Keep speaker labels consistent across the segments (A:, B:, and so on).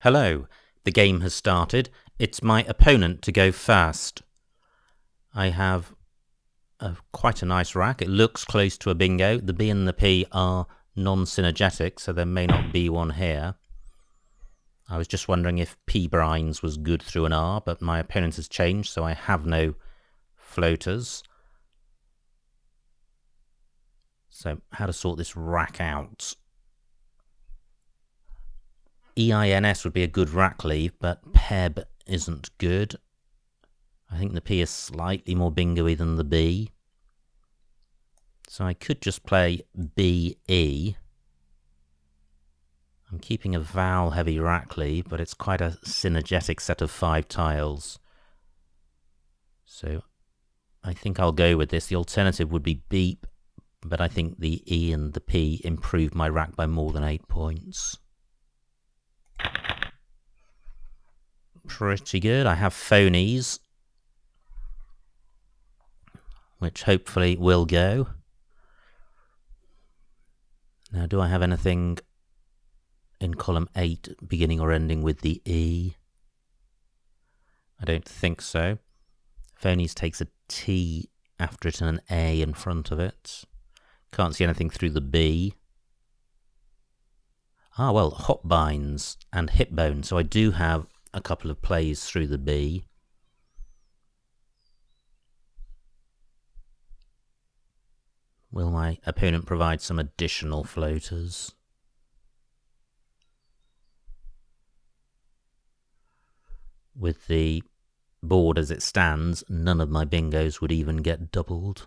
A: Hello, the game has started. It's my opponent to go first. I have quite a nice rack. It looks close to a bingo. The B and the P are non-synergetic, so there may not be one here. I was just wondering if P brines was good through an R, but my opponent has changed, so I have no floaters. So how to sort this rack out? EINS would be a good rack leave, but PEB isn't good. I think the P is slightly more bingo-y than the B. So I could just play BE. I'm keeping a vowel-heavy rack leave, but it's quite a synergetic set of 5 tiles. So I think I'll go with this. The alternative would be beep, but I think the E and the P improved my rack by more than 8 points. Pretty good. I have phonies, which hopefully will go. Now, do I have anything in column 8 beginning or ending with the E? I don't think so. Phonies takes a T after it and an A in front of it. Can't see anything through the B. Ah, well, hopbines and hipbone, so I do have a couple of plays through the B. Will my opponent provide some additional floaters? With the board as it stands, none of my bingos would even get doubled.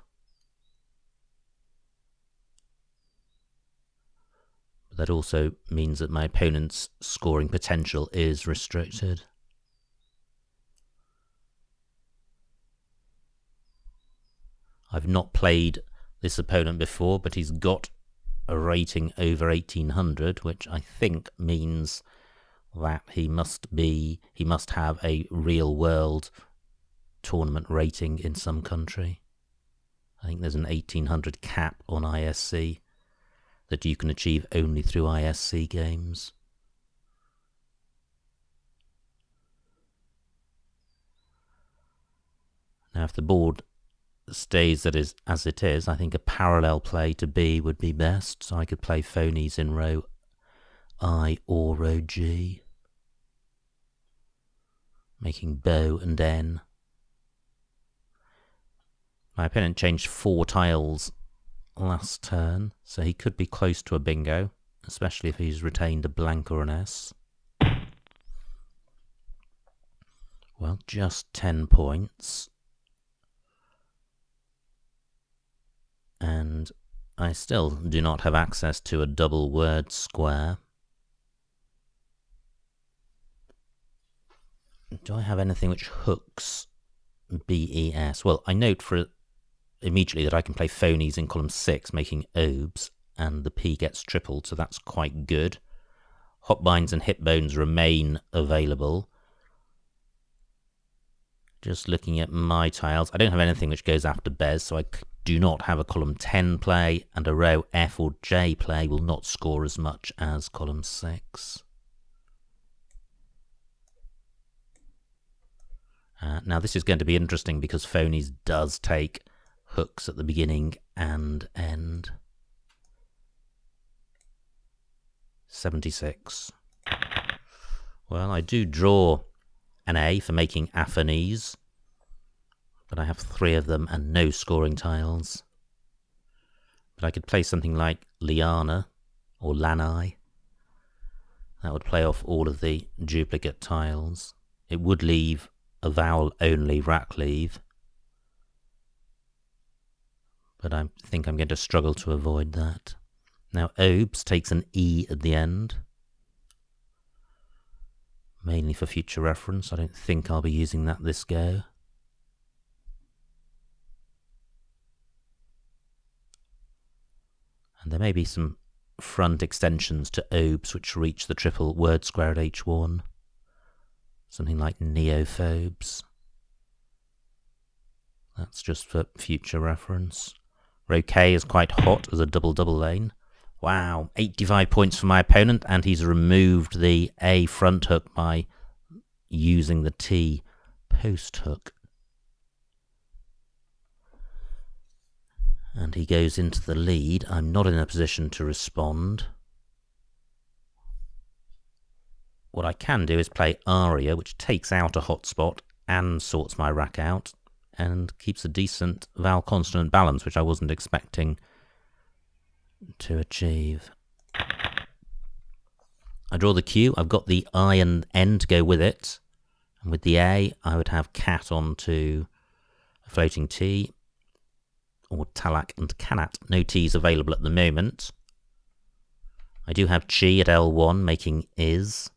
A: But that also means that my opponent's scoring potential is restricted. I've not played this opponent before, but he's got a rating over 1800, which I think means that he must have a real world tournament rating in some country. I think there's an 1800 cap on ISC that you can achieve only through ISC games. Now, if the board stays as it is, I think a parallel play to B would be best, so I could play phonies in row I or row G, making bow and N. My opponent changed 4 tiles last turn, so he could be close to a bingo, especially if he's retained a blank or an S. Well, just 10 points. And I still do not have access to a double word square. Do I have anything which hooks BES? Well, I note immediately that I can play phonies in column 6, making obes, and the P gets tripled, so that's quite good. Hopbines and hipbones remain available. Just looking at my tiles, I don't have anything which goes after Bez, so I do not have a column 10 play, and a row F or J play will not score as much as column 6. Now this is going to be interesting because phonies does take hooks at the beginning and end. 76. Well, I do draw an A for making aphanies, but I have 3 of them and no scoring tiles. But I could play something like Liana or Lanai. That would play off all of the duplicate tiles. It would leave a vowel-only rack leave, but I think I'm going to struggle to avoid that. Now obes takes an E at the end, mainly for future reference. I don't think I'll be using that this go. And there may be some front extensions to obes which reach the triple word square at H1. Something like neophobes. That's just for future reference. Row K is quite hot as a double-double lane. Wow, 85 points for my opponent, and he's removed the A front hook by using the T post hook. And he goes into the lead. I'm not in a position to respond. What I can do is play Aria, which takes out a hotspot and sorts my rack out, and keeps a decent vowel consonant balance, which I wasn't expecting to achieve. I draw the Q. I've got the I and N to go with it. And with the A, I would have cat onto a floating T, or talak and kanat. No T's available at the moment. I do have chi at L1 making is.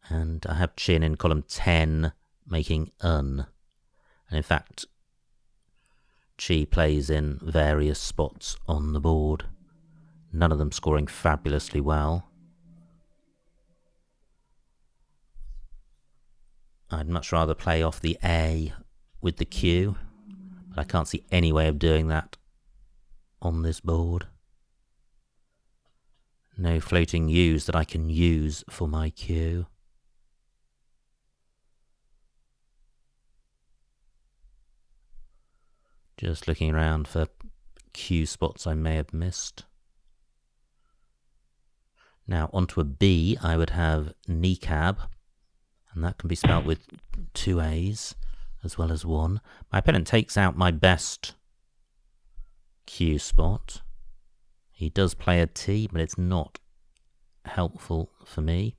A: And I have chin in column 10 making un. And in fact, chi plays in various spots on the board. None of them scoring fabulously well. I'd much rather play off the A with the Q, but I can't see any way of doing that on this board. No floating U's that I can use for my Q. Just looking around for Q spots I may have missed. Now onto a B, I would have kneecab, and that can be spelt with 2 A's as well as 1. My opponent takes out my best Q spot. He does play a T, but it's not helpful for me.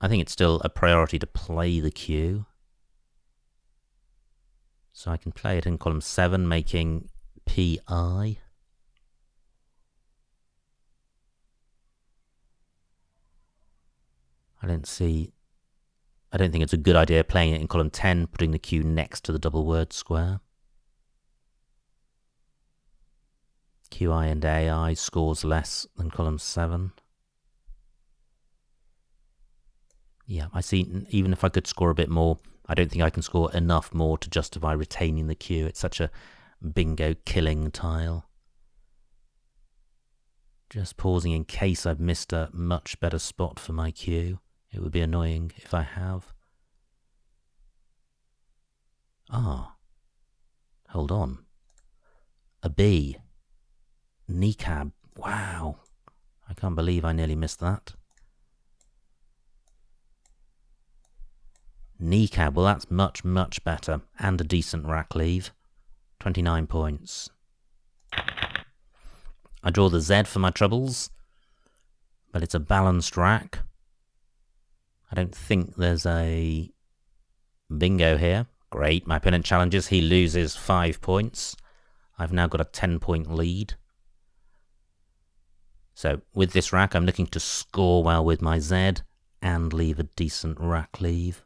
A: I think it's still a priority to play the Q. So I can play it in column 7, making PI. I don't think it's a good idea playing it in column 10, putting the Q next to the double word square. QI and AI scores less than column 7. Yeah, I see, even if I could score a bit more, I don't think I can score enough more to justify retaining the Q. It's such a bingo killing tile. Just pausing in case I've missed a much better spot for my Q. It would be annoying if I have. Ah, hold on. A B. Kneecab. Wow. I can't believe I nearly missed that. Kneecab, well that's much, much better. And a decent rack leave. 29 points. I draw the Z for my troubles, but it's a balanced rack. I don't think there's a bingo here. Great, my opponent challenges, he loses 5 points. I've now got a 10-point lead. So with this rack, I'm looking to score well with my Z and leave a decent rack leave.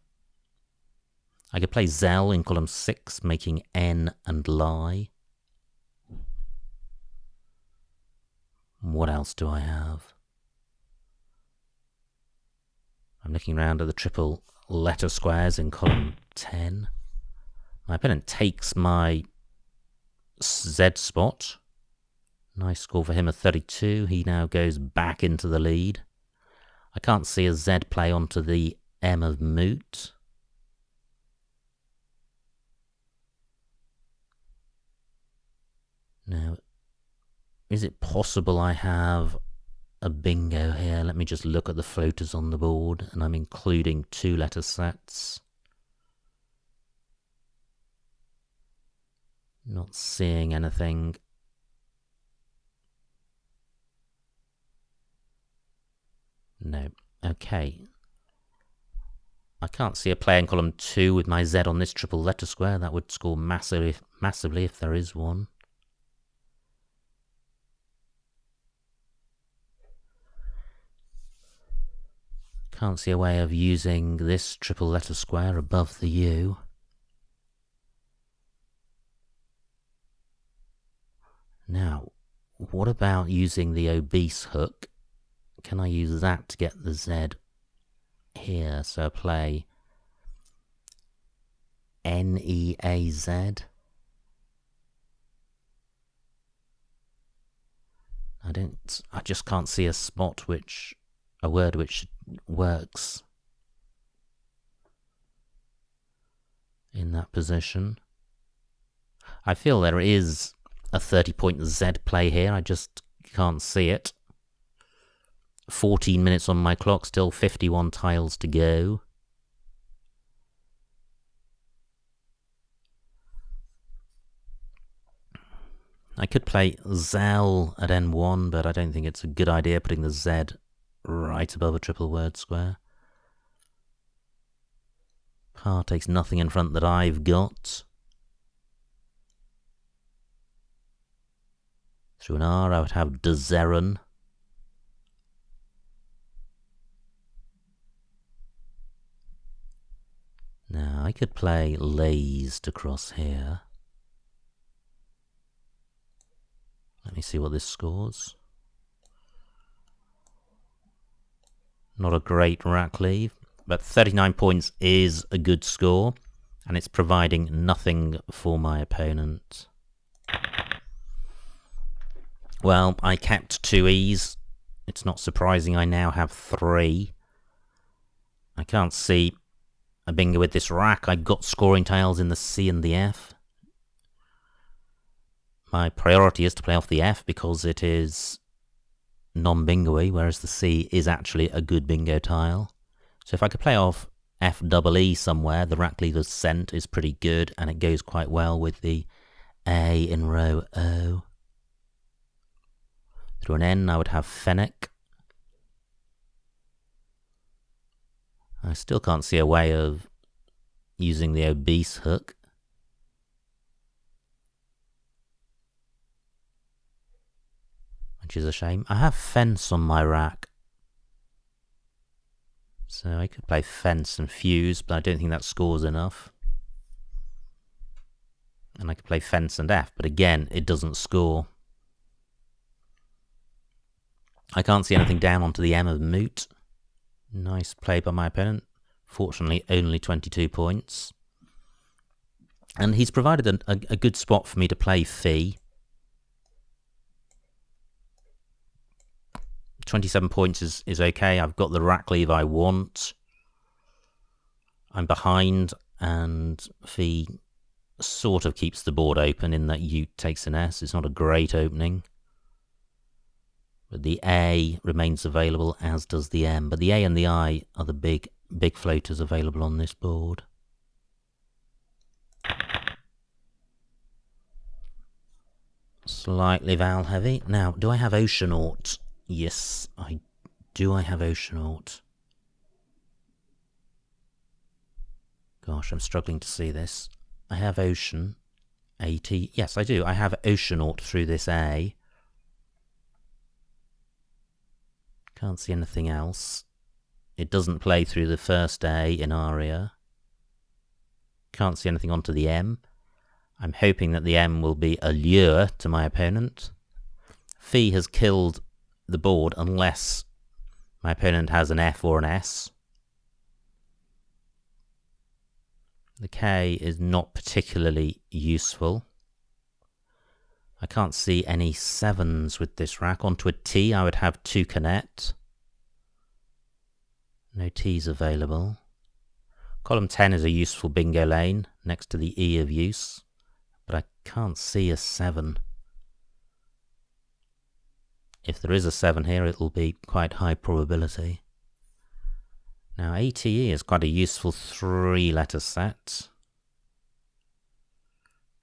A: I could play Zell in column 6, making N and lie. What else do I have? I'm looking around at the triple letter squares in column 10. My opponent takes my Z spot. Nice score for him of 32. He now goes back into the lead. I can't see a Z play onto the M of moot. Now, is it possible I have a bingo here? Let me just look at the floaters on the board, and I'm including 2-letter sets. Not seeing anything. No. Okay. I can't see a play in column 2 with my Z on this triple letter square. That would score massively if there is one. Can't see a way of using this triple letter square above the U. Now, what about using the obese hook? Can I use that to get the Z here? So play N-E-A-Z. I just can't see a spot a word which works in that position. I feel there is a 30-point Z play here, I just can't see it. 14 minutes on my clock, still 51 tiles to go. I could play Zell at N1, but I don't think it's a good idea putting the Z right above a triple word square. Par takes nothing in front that I've got. Through an R, I would have Dezeren. Now, I could play Lazed across here. Let me see what this scores. Not a great rack leave, but 39 points is a good score, and it's providing nothing for my opponent. Well, I kept 2 E's. It's not surprising I now have 3. I can't see a bingo with this rack. I've got scoring tiles in the C and the F. My priority is to play off the F because it is non-bingo-y, whereas the C is actually a good bingo tile. So if I could play off F-double-E somewhere, the rack leader's scent is pretty good, and it goes quite well with the A in row O. Through an N, I would have Fennec. I still can't see a way of using the obese hook. Which is a shame. I have Fence on my rack. So I could play Fence and Fuse, but I don't think that scores enough. And I could play Fence and F, but again, it doesn't score. I can't see anything down onto the M of Moot. Nice play by my opponent. Fortunately, only 22 points. And he's provided a good spot for me to play Fee. 27 points is okay. I've got the rack leave I want. I'm behind, and Fee sort of keeps the board open in that U takes an S. It's not a great opening. But the A remains available, as does the M. But the A and the I are the big floaters available on this board. Slightly Val heavy. Now, do I have Oceanaut? Yes, I do. I have Oceanaut. Gosh, I'm struggling to see this. I have Ocean. AT. Yes, I do. I have Oceanaut through this A. Can't see anything else. It doesn't play through the first A in Aria. Can't see anything onto the M. I'm hoping that the M will be a lure to my opponent. Fee has killed the board unless my opponent has an F or an S. The K is not particularly useful. I can't see any 7s with this rack. Onto a T, I would have 2 Connect. No T's available. Column 10 is a useful bingo lane next to the E of use, but I can't see a 7. If there is a 7 here, it will be quite high probability. Now, ATE is quite a useful 3-letter set.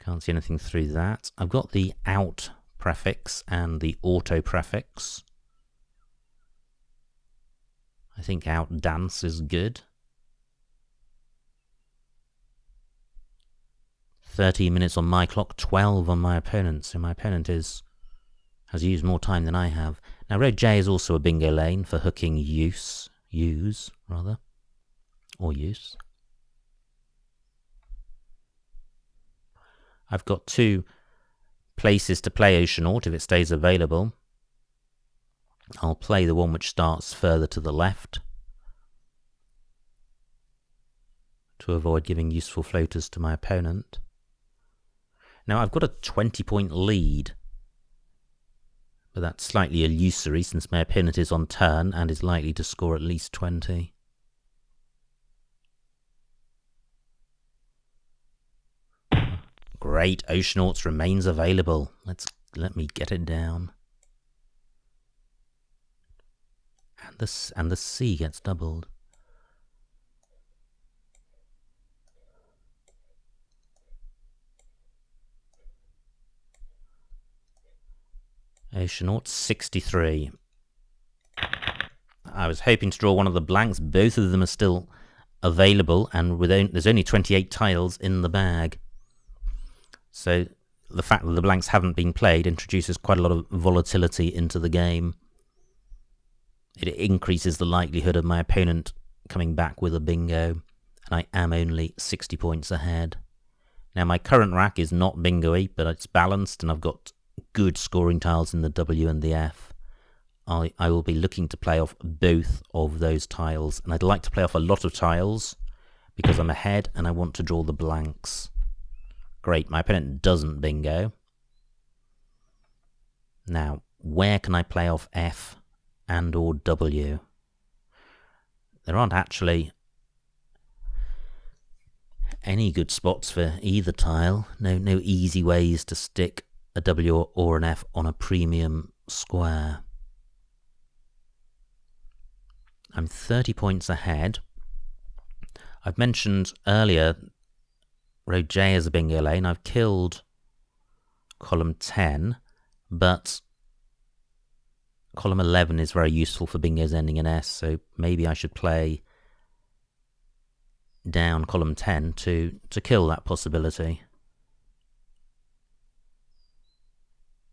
A: Can't see anything through that. I've got the out prefix and the auto prefix. I think out dance is good. 13 minutes on my clock, 12 on my opponent. So my opponent has used more time than I have. Now, row J is also a bingo lane for hooking use. I've got 2 places to play Oceanaut if it stays available. I'll play the one which starts further to the left to avoid giving useful floaters to my opponent. Now, I've got a 20-point lead. But that's slightly illusory since my opponent is on turn and is likely to score at least 20. Great, Oceanauts remains available. Let me get it down. And the C gets doubled. Oceanauts 63. I was hoping to draw one of the blanks. Both of them are still available, and there's only 28 tiles in the bag. So the fact that the blanks haven't been played introduces quite a lot of volatility into the game. It increases the likelihood of my opponent coming back with a bingo, and I am only 60 points ahead. Now my current rack is not bingo-y, but it's balanced, and I've got good scoring tiles in the W and the F. I will be looking to play off both of those tiles, and I'd like to play off a lot of tiles because I'm ahead and I want to draw the blanks. Great, my opponent doesn't bingo. Now, where can I play off F and or W? There aren't actually any good spots for either tile. No easy ways to stick a W or an F on a premium square. I'm 30 points ahead. I've mentioned earlier row J as a bingo lane. I've killed column 10, but column 11 is very useful for bingos ending in S, so maybe I should play down column 10 to kill that possibility.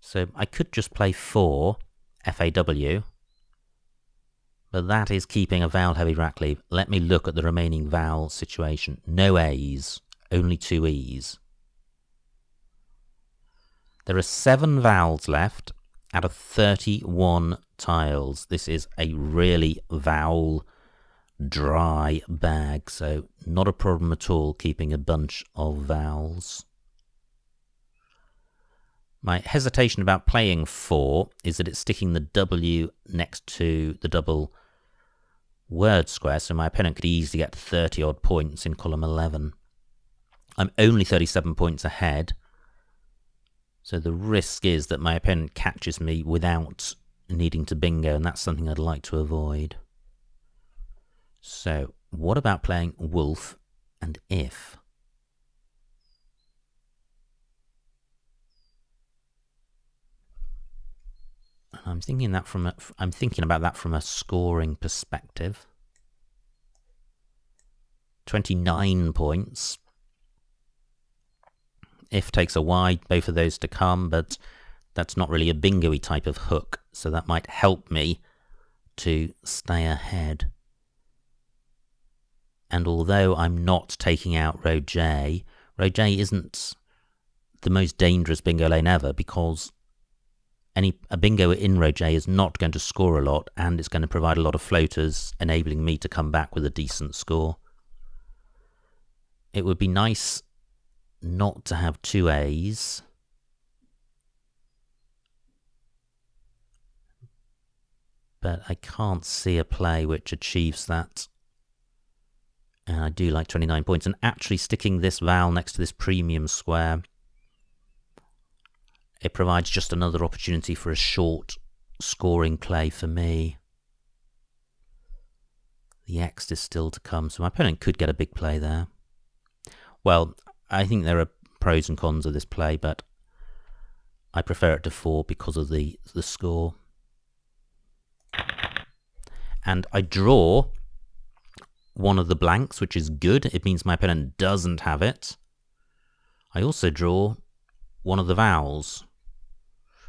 A: So I could just play 4 FAW, but that is keeping a vowel-heavy rack leave. Let me look at the remaining vowel situation. No A's, only 2 E's. There are 7 vowels left out of 31 tiles. This is a really vowel dry bag, so not a problem at all keeping a bunch of vowels. My hesitation about playing 4 is that it's sticking the W next to the double word square, so my opponent could easily get 30 odd points in column 11. I'm only 37 points ahead, so the risk is that my opponent catches me without needing to bingo, and that's something I'd like to avoid. So, what about playing wolf and if? I'm thinking about that from a scoring perspective. 29 points. If takes a wide, both of those to come, but that's not really a bingo-y type of hook, so that might help me to stay ahead. And although I'm not taking out row J isn't the most dangerous bingo lane ever, because a bingo in row J is not going to score a lot, and it's going to provide a lot of floaters, enabling me to come back with a decent score. It would be nice not to have 2 A's. But I can't see a play which achieves that. And I do like 29 points. And actually sticking this vowel next to this premium square, it provides just another opportunity for a short scoring play for me. The X is still to come, so my opponent could get a big play there. Well, I think there are pros and cons of this play, but I prefer it to 4 because of the score. And I draw one of the blanks, which is good. It means my opponent doesn't have it. I also draw one of the vowels,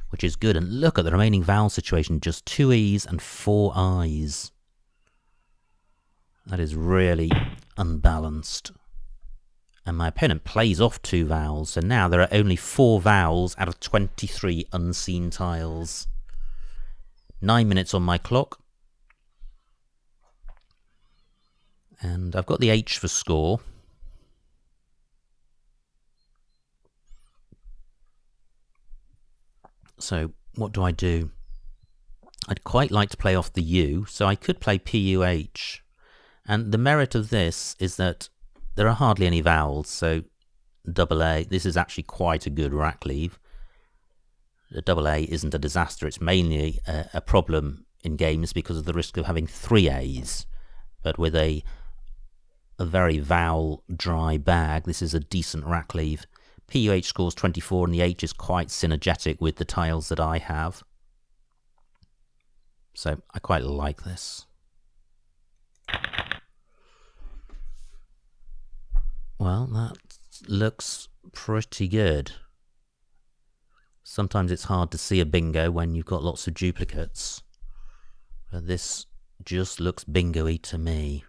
A: which is good. And look at the remaining vowel situation, just 2 E's and 4 I's. That is really unbalanced. And my opponent plays off 2 vowels, so now there are only 4 vowels out of 23 unseen tiles. 9 minutes on my clock. And I've got the H for score. So what do I do? I'd quite like to play off the U, so I could play PUH. And the merit of this is that there are hardly any vowels, so double A, this is actually quite a good rack leave. The double A isn't a disaster, it's mainly a problem in games because of the risk of having 3 A's. But with a very vowel dry bag, this is a decent rack leave. PUH scores 24 and the H is quite synergetic with the tiles that I have. So I quite like this. Well, that looks pretty good. Sometimes it's hard to see a bingo when you've got lots of duplicates. But this just looks bingo-y to me.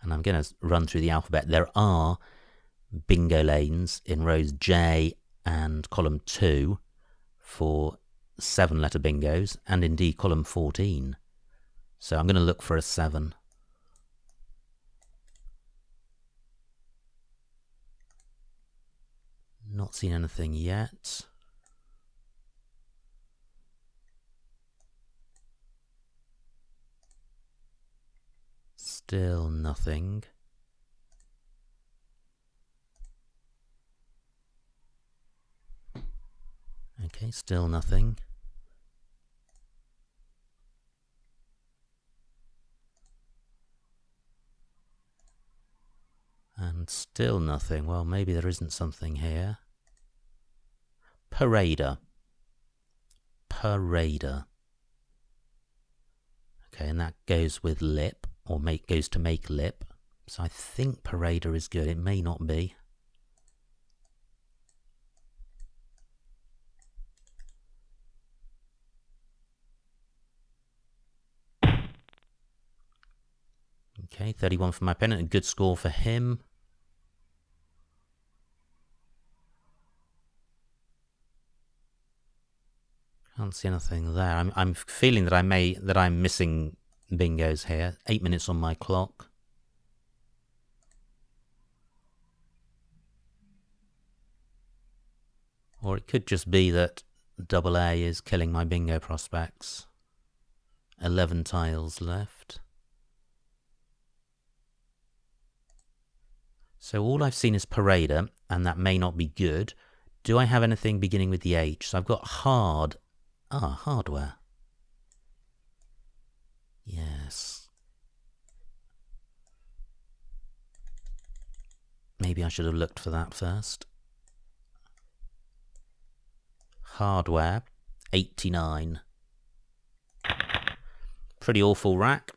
A: And I'm going to run through the alphabet. There are bingo lanes in rows J and column 2 for 7-letter bingos, and indeed column 14. So I'm going to look for a 7. Not seen anything yet. Still nothing. Okay, still nothing. And still nothing. Well, maybe there isn't something here. Parader. Parader. Okay, and that goes with lip, or goes to make lip. So I think parader is good. It may not be. Okay, 31 for my opponent, a good score for him. Can't see anything there. I'm feeling that I'm missing bingos here. 8 minutes on my clock. Or it could just be that double A is killing my bingo prospects. 11 tiles left. So all I've seen is parader, and that may not be good. Do I have anything beginning with the H? So I've got hardware. Yes. Maybe I should have looked for that first. Hardware, 89. Pretty awful rack.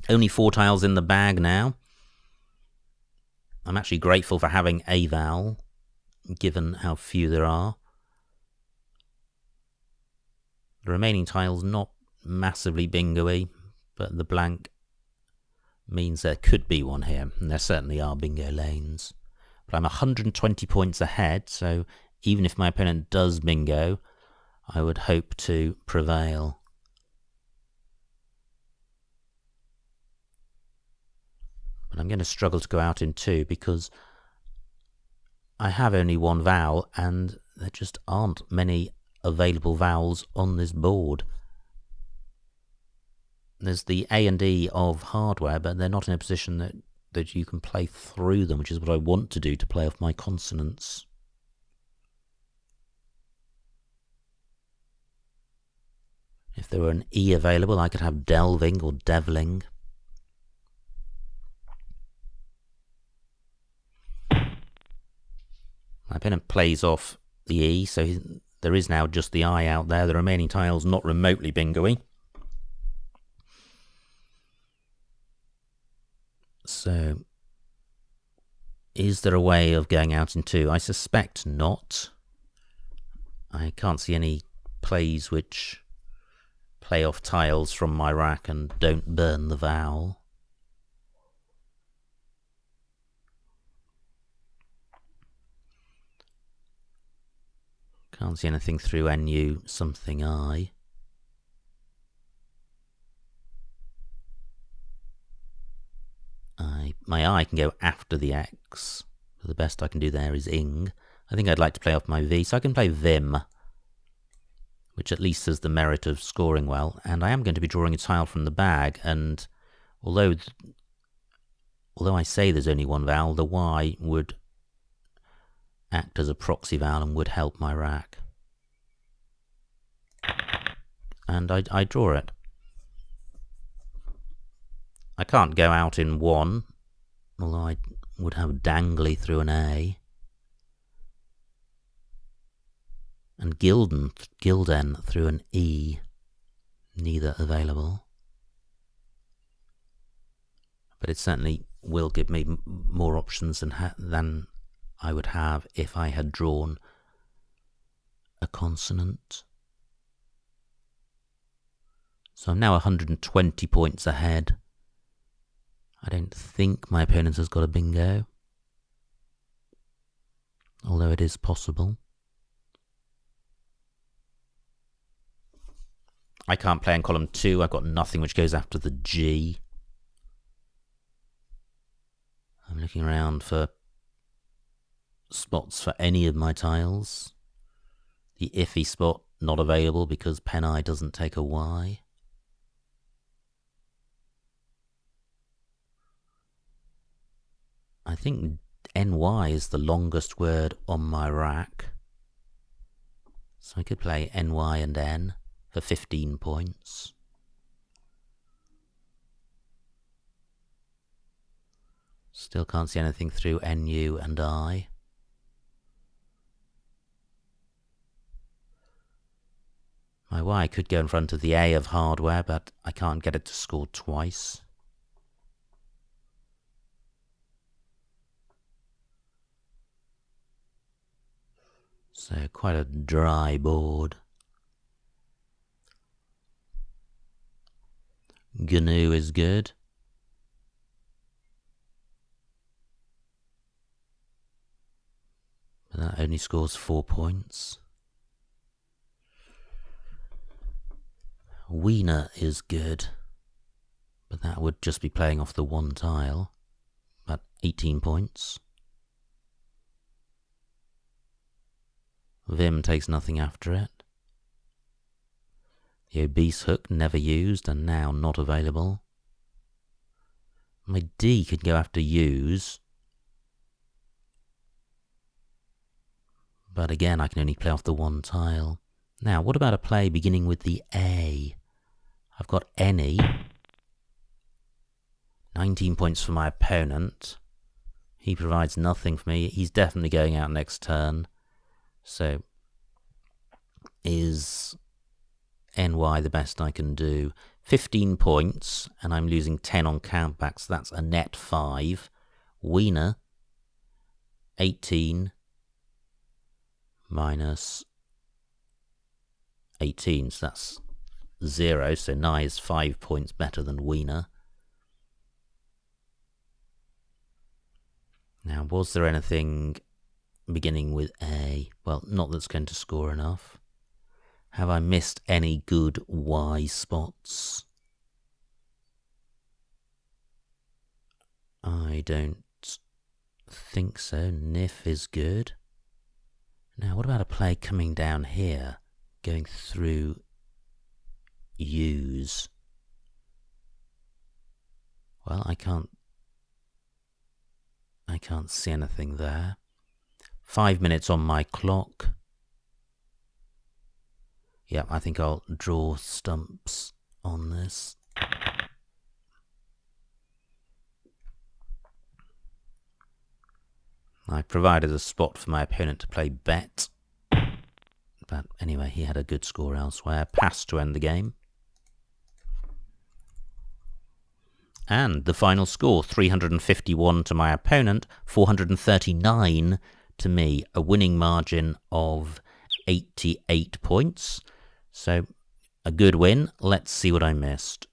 A: Only 4 tiles in the bag now. I'm actually grateful for having a vowel, given how few there are. The remaining tiles not massively bingo-y, but the blank means there could be one here, and there certainly are bingo lanes. But I'm 120 points ahead, so even if my opponent does bingo, I would hope to prevail. But I'm going to struggle to go out in 2 because I have only 1 vowel and there just aren't many available vowels on this board. There's the A and E of hardware, but they're not in a position that you can play through them, which is what I want to do to play off my consonants. If there were an E available, I could have delving or deviling. My opponent plays off the E, so there is now just the I out there. The remaining tiles not remotely bingo-y. So, is there a way of going out in 2? I suspect not. I can't see any plays which play off tiles from my rack and don't burn the vowel. Can't see anything through NU something I. My I can go after the X. The best I can do there is ing. I think I'd like to play off my V, so I can play Vim, which at least has the merit of scoring well. And I am going to be drawing a tile from the bag, and although I say there's only one vowel, the Y would act as a proxy vowel and would help my rack. And I draw it. I can't go out in one, although I would have dangly through an A. And Gilden through an E, neither available. But it certainly will give me more options than I would have if I had drawn a consonant. So I'm now 120 points ahead. I don't think my opponent has got a bingo, although it is possible. I can't play in column 2. I've got nothing which goes after the G. I'm looking around for spots for any of my tiles. The iffy spot not available because pen I doesn't take a Y. I think NY is the longest word on my rack. So I could play NY and N for 15 points. Still can't see anything through NU and I. My Y could go in front of the A of hardware, but I can't get it to score twice. So quite a dry board. GNU is good. But that only scores 4 points. Wiener is good, but that would just be playing off the one tile. But 18 points. Vim takes nothing after it. The obese hook never used and now not available. My D could go after use. But again, I can only play off the one tile. Now, what about a play beginning with the A? I've got any. 19 points for my opponent. He provides nothing for me. He's definitely going out next turn. So, is NY the best I can do? 15 points, and I'm losing 10 on countbacks. So that's a net 5. Wiener, 18 minus 18, so that's 0. So Nye is 5 points better than Wiener. Now, was there anything beginning with A? Well, not that's going to score enough. Have I missed any good Y spots? I don't think so. Nif is good. Now, what about a play coming down here, going through U's? Well, I can't see anything there. 5 minutes on my clock. Yeah, I think I'll draw stumps on this. I provided a spot for my opponent to play bet. But anyway, he had a good score elsewhere. Pass to end the game. And the final score, 351 to my opponent, 439 to me. A winning margin of 88 points. So, a good win. Let's see what I missed.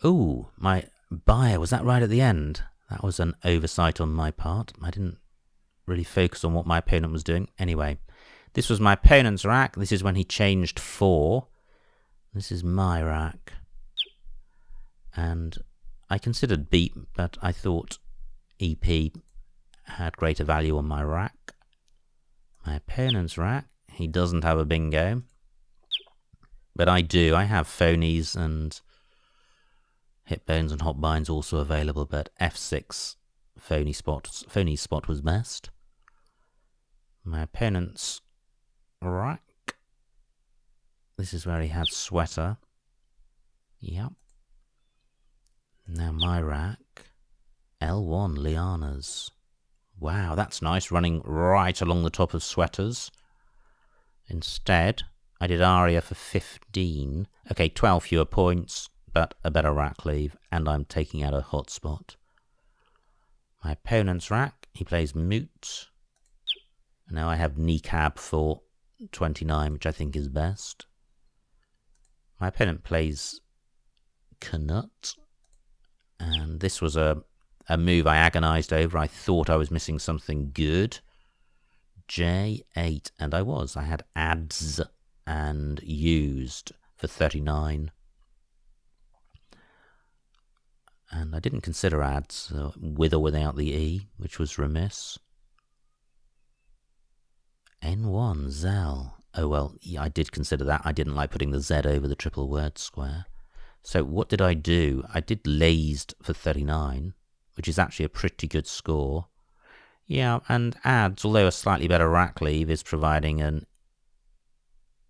A: Ooh, my buyer, was that right at the end? That was an oversight on my part. I didn't really focus on what my opponent was doing. Anyway, this was my opponent's rack. This is when he changed 4. This is my rack. And I considered beat, but I thought EP had greater value on my rack. My opponent's rack, he doesn't have a bingo. But I do. I have phonies and hip bones and hot binds also available, but F6 phony spot was best. My opponent's rack. This is where he had sweater. Yep. Now my rack. L1 lianas. Wow, that's nice, running right along the top of sweaters. Instead, I did aria for 15. Okay, 12 fewer points, but a better rack leave, and I'm taking out a hotspot. My opponent's rack, he plays moot. Now I have kneecap for 29, which I think is best. My opponent plays knut, and this was a move I agonized over. I thought I was missing something good. J8, and I was. I had ads and used for 39. And I didn't consider ads with or without the E, which was remiss. N1, Zell. Oh, well, yeah, I did consider that. I didn't like putting the Z over the triple word square. So what did I do? I did lazed for 39, which is actually a pretty good score. Yeah, and ads, although a slightly better rack leave, is providing a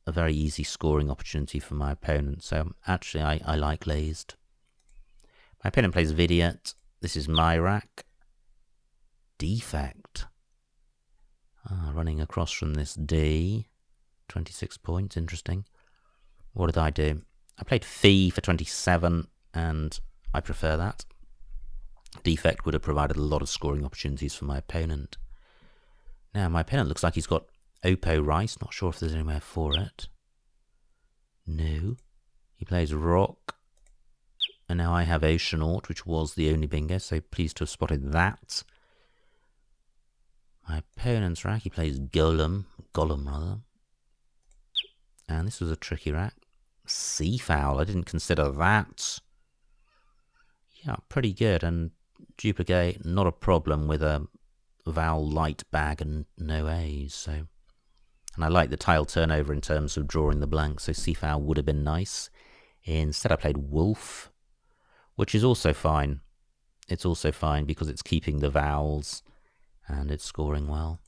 A: very easy scoring opportunity for my opponent. So actually, I like lazed. My opponent plays vidiot. This is my rack. Defect. Running across from this D. 26 points, interesting. What did I do? I played fee for 27, and I prefer that. Defect would have provided a lot of scoring opportunities for my opponent. Now, my opponent looks like he's got Oppo Rice. Not sure if there's anywhere for it. No. He plays rock. And now I have Oceanaut, which was the only bingo, so pleased to have spotted that. My opponent's rack, he plays Gollum rather. And this was a tricky rack. Seafowl, I didn't consider that. Yeah, pretty good, and duplicate, not a problem with a vowel light bag and no A's, so. And I like the tile turnover in terms of drawing the blank, so seafowl would have been nice. Instead I played wolf, which is also fine. It's also fine because it's keeping the vowels and it's scoring well.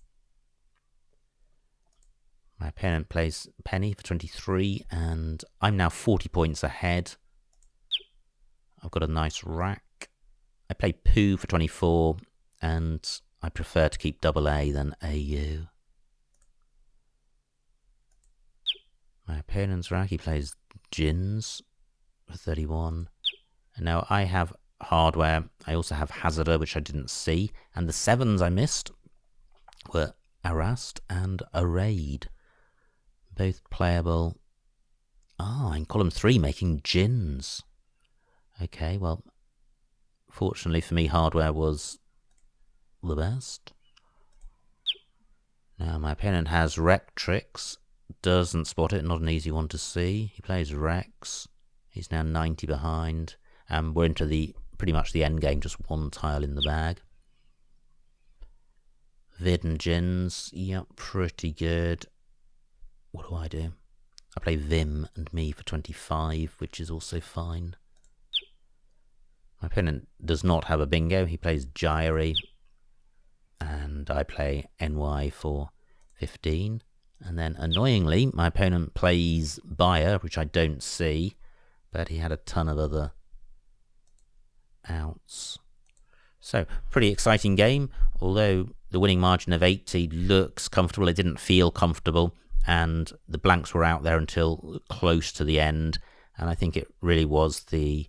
A: My opponent plays penny for 23, and I'm now 40 points ahead. I've got a nice rack. I play poo for 24, and I prefer to keep double A than AU. My opponent's rack, he plays gins for 31. And now I have hardware. I also have hazarder, which I didn't see. And the sevens I missed were harassed and arrayed. Both playable. In column 3, making gins. Okay, well, fortunately for me, hardware was the best. Now, my opponent has Rectrix. Doesn't spot it, not an easy one to see. He plays Rex. He's now 90 behind. And we're into pretty much the end game, just one tile in the bag. Vid and gins. Yep, pretty good. What do I do? I play Vim and me for 25, which is also fine. My opponent does not have a bingo. He plays Gyri. And I play NY for 15. And then, annoyingly, my opponent plays Buyer, which I don't see. But he had a ton of other outs. So, pretty exciting game. Although the winning margin of 80 looks comfortable, it didn't feel comfortable. And the blanks were out there until close to the end. And I think it really was the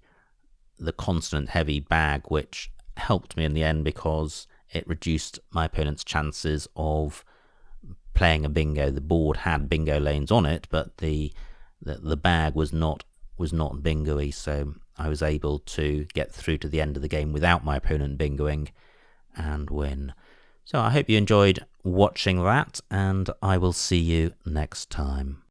A: constant heavy bag which helped me in the end, because it reduced my opponent's chances of playing a bingo. The board had bingo lanes on it, but the bag was not bingo-y, so I was able to get through to the end of the game without my opponent bingoing and win. So I hope you enjoyed watching that, and I will see you next time.